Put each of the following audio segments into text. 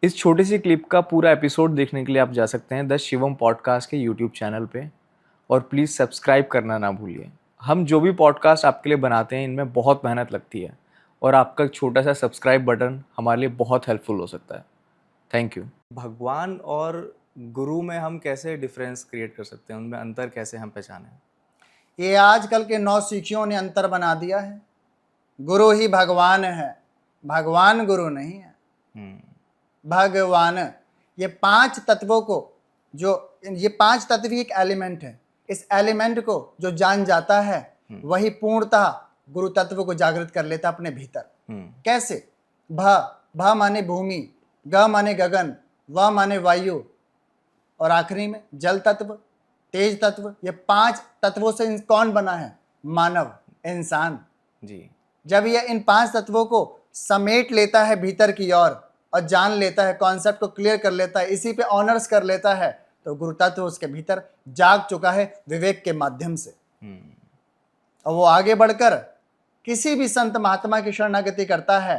इस छोटी सी क्लिप का पूरा एपिसोड देखने के लिए आप जा सकते हैं द शिवम पॉडकास्ट के यूट्यूब चैनल पे। और प्लीज़ सब्सक्राइब करना ना भूलिए। हम जो भी पॉडकास्ट आपके लिए बनाते हैं इनमें बहुत मेहनत लगती है और आपका एक छोटा सा सब्सक्राइब बटन हमारे लिए बहुत हेल्पफुल हो सकता है। Thank you. भगवान और गुरु में हम कैसे डिफरेंस क्रिएट कर सकते हैं, उनमें अंतर कैसे हम पहचानें? ये आजकल के नौसिखियों ने अंतर बना दिया है। गुरु ही भगवान है, भगवान गुरु नहीं है। भगवान, ये पांच तत्वों को ये पांच तत्व ही एक एलिमेंट है। इस एलिमेंट को जो जान जाता है वही पूर्णतः गुरु तत्व को जागृत कर लेता अपने भीतर। कैसे? भ माने भूमि, ग माने गगन, व माने वायु, और आखिरी में जल तत्व, तेज तत्व। ये पांच तत्वों से कौन बना है? मानव, इंसान जी। जब ये इन पांच तत्वों को समेट लेता है भीतर की ओर और जान लेता है, कॉन्सेप्ट को क्लियर कर लेता है, इसी पे ऑनर्स कर लेता है, तो गुरु तत्व उसके भीतर जाग चुका है विवेक के माध्यम से। और वो आगे बढ़कर किसी भी संत महात्मा की शरणागति करता है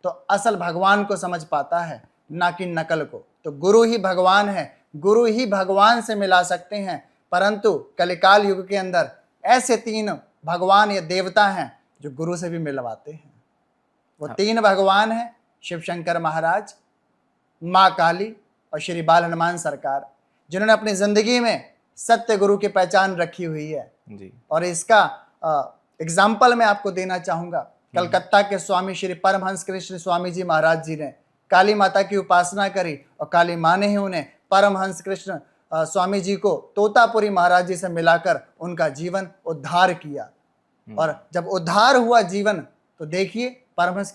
तो असल भगवान को समझ पाता है, ना कि नकल को। तो गुरु ही भगवान है, गुरु ही भगवान से मिला सकते हैं। परंतु कलिकाल युग के अंदर ऐसे तीन भगवान या देवता हैं जो गुरु से भी मिलवाते हैं। वो तीन भगवान हैं, शिव शंकर महाराज, माँ काली और श्री बाल हनुमान सरकार, जिन्होंने अपनी जिंदगी में सत्य गुरु की पहचान रखी हुई है जी। और इसका एग्जाम्पल मैं आपको देना चाहूंगा। कलकत्ता के स्वामी श्री परमहंस कृष्ण स्वामी जी महाराज जी ने काली माता की उपासना करी और काली माँ ने ही उन्हें परमहंस कृष्ण स्वामी जी को तोतापुरी महाराज जी से मिलाकर उनका जीवन उद्धार किया। और जब उद्धार हुआ जीवन, तो देखिए परमहंस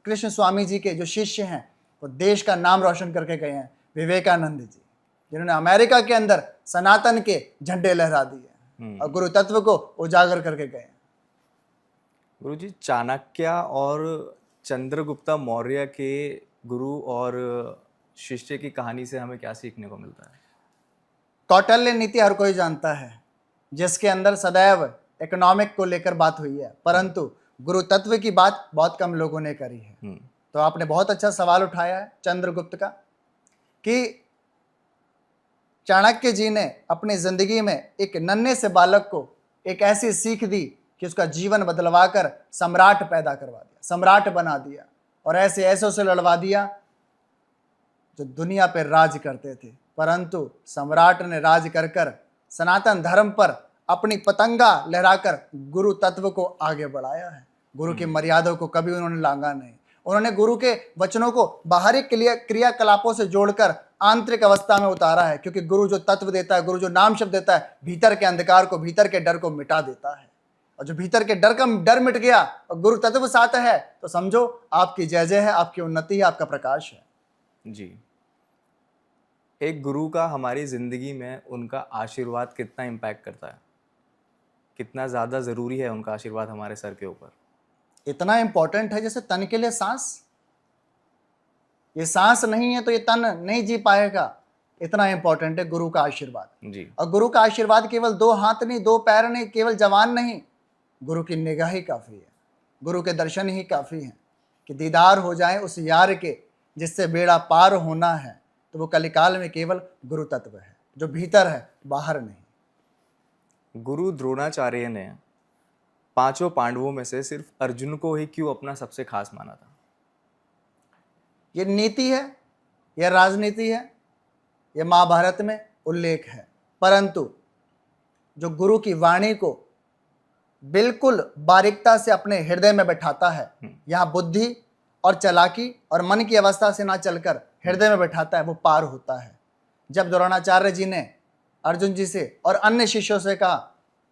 कृष्ण स्वामी जी के जो शिष्य हैं वो देश का नाम रोशन करके गए हैं। विवेकानंद जी, जिन्होंने अमेरिका के अंदर सनातन के झंडे लहरा दिए और गुरु तत्व को उजागर करके गए। गुरु जी, चाणक्य और चंद्रगुप्ता मौर्य के गुरु और शिष्य की कहानी से हमें क्या सीखने को मिलता है? कौटिल्य नीति हर कोई जानता है, जिसके अंदर सदैव इकोनॉमिक को लेकर बात हुई है, परंतु गुरु तत्व की बात बहुत कम लोगों ने करी है। तो आपने बहुत अच्छा सवाल उठाया है चंद्रगुप्त का, कि चाणक्य जी ने अपनी जिंदगी में एक नन्हे से बालक को एक ऐसी सीख दी कि उसका जीवन बदलवाकर सम्राट पैदा करवा दिया, सम्राट बना दिया, और ऐसे ऐसों से लड़वा दिया जो दुनिया पर राज करते थे। परंतु सम्राट ने राज कर कर सनातन धर्म पर अपनी पतंगा लहराकर गुरु तत्व को आगे बढ़ाया है। गुरु की मर्यादा को कभी उन्होंने लांगा नहीं। उन्होंने गुरु के वचनों को बाहरी क्रियाकलापों से जोड़कर आंतरिक अवस्था में उतारा है, क्योंकि गुरु जो तत्व देता है, गुरु जो नाम शब्द देता है, भीतर के अंधकार को, भीतर के डर को मिटा देता है। और जो भीतर के डर मिट गया और गुरु तत्व साथ है, तो समझो आपकी जय जय है, आपकी उन्नति है, आपका प्रकाश है जी। एक गुरु का हमारी जिंदगी में उनका आशीर्वाद कितना इम्पैक्ट करता है? कितना ज़्यादा ज़रूरी है उनका आशीर्वाद हमारे सर के ऊपर? इतना इंपॉर्टेंट है जैसे तन के लिए सांस। ये सांस नहीं है तो ये तन नहीं जी पाएगा। इतना इंपॉर्टेंट है गुरु का आशीर्वाद जी। और गुरु का आशीर्वाद केवल दो हाथ नहीं, दो पैर नहीं, केवल जवान नहीं, गुरु की निगाह ही काफी है, गुरु के दर्शन ही काफी हैं कि दीदार हो जाए उस यार के जिससे बेड़ा पार होना है। तो वो कलिकाल में केवल गुरु तत्व है, जो भीतर है, बाहर नहीं। गुरु द्रोणाचार्य ने पांचों पांडवों में से सिर्फ अर्जुन को ही क्यों अपना सबसे खास माना था? ये नीति है, यह राजनीति है, यह महाभारत में उल्लेख है। परंतु जो गुरु की वाणी को बिल्कुल बारीकता से अपने हृदय में बैठाता है, यहाँ बुद्धि और चालाकी और मन की अवस्था से ना चलकर हृदय में बैठाता है, वो पार होता है। जब द्रोणाचार्य जी ने अर्जुन जी से और अन्य शिष्यों से कहा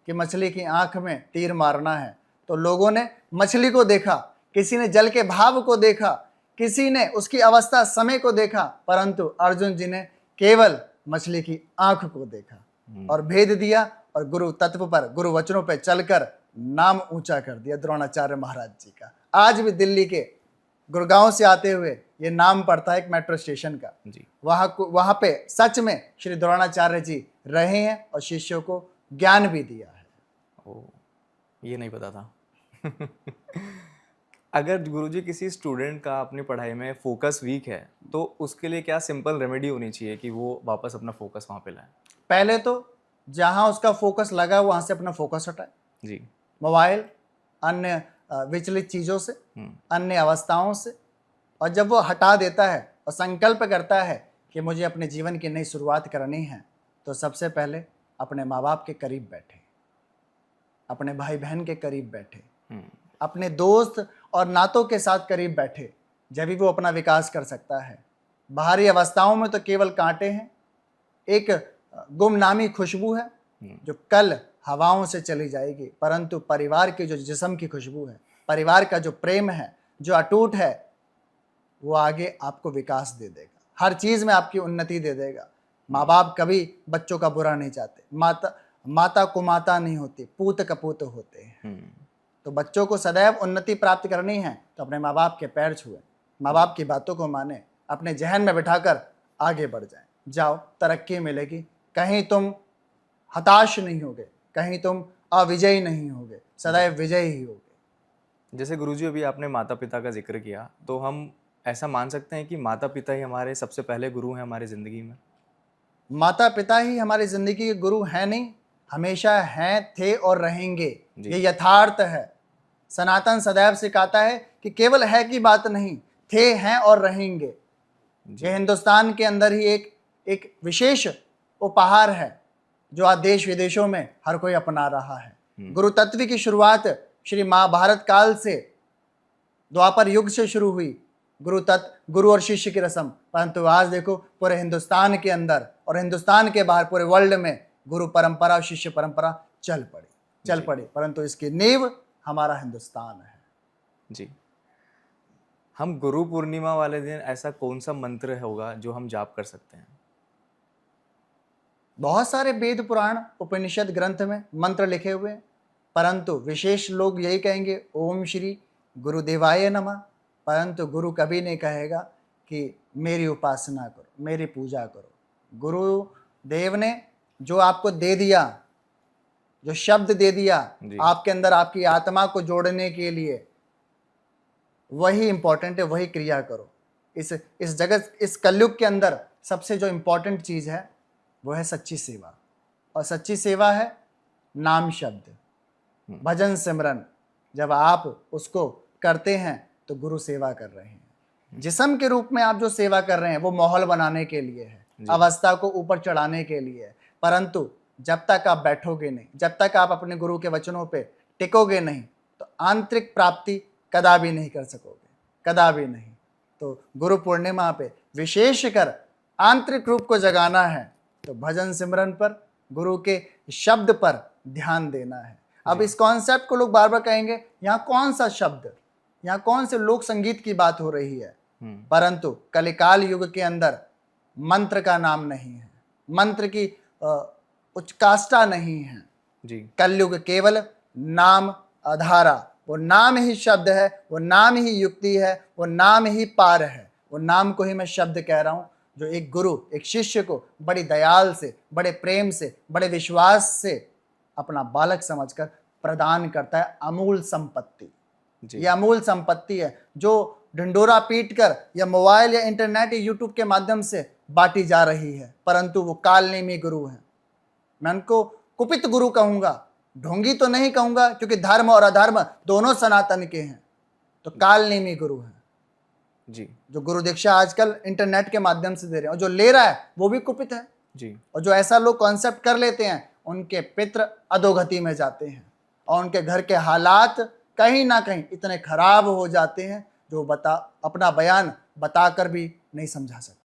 कि मछली की आंख में तीर मारना है, तो लोगों ने मछली को देखा, किसी ने जल के भाव को देखा, किसी ने उसकी अवस्था समय को देखा, परंतु अर्जुन जी ने केवल मछली की आंख को देखा और भेद दिया और गुरु तत्व पर, गुरु वचनों पर चलकर नाम ऊंचा कर दिया द्रोणाचार्य महाराज जी का। आज भी दिल्ली के गुड़गांव से आते हुए ये नाम पड़ता है एक मेट्रो स्टेशन का जी। वहां पे सच में श्री द्रोणाचार्य जी रहे हैं और शिष्यों को ज्ञान भी दिया है। ओ, ये नहीं पता था। अगर गुरुजी किसी स्टूडेंट का अपनी पढ़ाई में फोकस वीक है तो उसके लिए क्या सिंपल रेमेडी होनी चाहिए कि वो वापस अपना फोकस वहाँ पे लाए? पहले तो जहां उसका फोकस लगा वहां से अपना फोकस हटाए, जी। मोबाइल, अन्य विचलित चीज़ों से, अन्य अवस्थाओं से। और जब वो हटा देता है और संकल्प करता है कि मुझे अपने जीवन की नई शुरुआत करनी है, तो सबसे पहले अपने माँ बाप के करीब बैठे, अपने भाई बहन के करीब बैठे, अपने दोस्त और नातों के साथ करीब बैठे, जब भी वो अपना विकास कर सकता है। बाहरी अवस्थाओं में तो केवल कांटे हैं, एक गुमनामी खुशबू है जो कल हवाओं से चली जाएगी, परंतु परिवार की जो जिस्म की खुशबू है, परिवार का जो प्रेम है, जो अटूट है, वो आगे आपको विकास दे देगा, हर चीज़ में आपकी उन्नति दे देगा। माँ बाप कभी बच्चों का बुरा नहीं चाहते, माता को माता नहीं होती, पूत कपूत होते हैं। तो बच्चों को सदैव उन्नति प्राप्त करनी है तो अपने माँ बाप के पैर छुए, माँ बाप की बातों को माने, अपने जहन में बिठाकर आगे बढ़ जाएं। जाओ, तरक्की मिलेगी, कहीं तुम हताश नहीं होगे, कहीं तुम अविजयी नहीं होगे, सदैव विजयी ही होगे। जैसे गुरुजी अभी आपने माता पिता का जिक्र किया, तो हम ऐसा मान सकते हैं कि माता पिता ही हमारे सबसे पहले गुरु हैं हमारी ज़िंदगी में? माता पिता ही हमारी ज़िंदगी के गुरु हैं नहीं, हमेशा हैं, थे और रहेंगे। ये यथार्थ है। सनातन सदैव सिखाता है कि केवल है की बात नहीं, थे, हैं और रहेंगे। ये हिंदुस्तान के अंदर ही एक विशेष उपहार है जो आज देश विदेशों में हर कोई अपना रहा है। गुरु तत्व की शुरुआत श्री महाभारत काल से, द्वापर युग से शुरू हुई, गुरु और शिष्य की रस्म, परंतु आज देखो पूरे हिंदुस्तान के अंदर और हिंदुस्तान के बाहर पूरे वर्ल्ड में गुरु परंपरा और शिष्य परंपरा चल पड़ी, परंतु इसकी नींव हमारा हिंदुस्तान है। जी। हम गुरु पूर्णिमा वाले दिन ऐसा कौन सा मंत्र होगा जो हम जाप कर सकते हैं? बहुत सारे वेद पुराण उपनिषद ग्रंथ में मंत्र लिखे हुए हैं, परंतु विशेष लोग यही कहेंगे ओम श्री गुरुदेवाय नमः, परंतु गुरु कभी नहीं कहेगा कि मेरी उपासना करो, मेरी पूजा करो। गुरुदेव ने जो आपको दे दिया, जो शब्द दे दिया आपके अंदर आपकी आत्मा को जोड़ने के लिए, वही इंपॉर्टेंट है, वही क्रिया करो। इस जगत, इस कलयुग के अंदर सबसे जो इंपॉर्टेंट चीज़ है वो है सच्ची सेवा, और सच्ची सेवा है नाम शब्द, भजन सिमरन। जब आप उसको करते हैं तो गुरु सेवा कर रहे हैं। जिस्म के रूप में आप जो सेवा कर रहे हैं वो माहौल बनाने के लिए है, अवस्था को ऊपर चढ़ाने के लिए है, परंतु जब तक आप बैठोगे नहीं, जब तक आप अपने गुरु के वचनों पे टिकोगे नहीं, तो आंतरिक प्राप्ति कदा भी नहीं कर सकोगे, कदा भी नहीं। तो गुरु पूर्णिमा पे विशेषकर आंतरिक रूप को जगाना है तो भजन सिमरन पर, गुरु के शब्द पर ध्यान देना है। अब इस कॉन्सेप्ट को लोग बार बार कहेंगे यहाँ कौन सा शब्द, यहाँ कौन से लोक संगीत की बात हो रही है, परंतु कलिकाल युग के अंदर मंत्र का नाम नहीं है, मंत्र की उच्चाष्टा नहीं है जी। कलयुग केवल नाम आधारा, वो नाम ही शब्द है, वो नाम ही युक्ति है, वो नाम ही पार है। वो नाम को ही मैं शब्द कह रहा हूँ जो एक गुरु एक शिष्य को बड़ी दयाल से, बड़े प्रेम से, बड़े विश्वास से अपना बालक समझकर प्रदान करता है। अमूल संपत्ति, ये अमूल संपत्ति है जो ढिंडोरा पीटकर या मोबाइल या इंटरनेट या यूट्यूब के माध्यम से बांटी जा रही है, परंतु वो कालनेमी गुरु है। मैं उनको कुपित गुरु कहूंगा, ढोंगी तो नहीं कहूंगा, क्योंकि धर्म और अधर्म दोनों सनातन के हैं। तो कालनेमी गुरु है जी। जो गुरु दीक्षा आजकल इंटरनेट के माध्यम से दे रहे हैं, और जो ले रहा है वो भी कुपित है जी। और जो ऐसा लोग कॉन्सेप्ट कर लेते हैं उनके पितृ अधोगति में जाते हैं और उनके घर के हालात कहीं ना कहीं इतने खराब हो जाते हैं जो अपना बयान बताकर भी नहीं समझा सकते।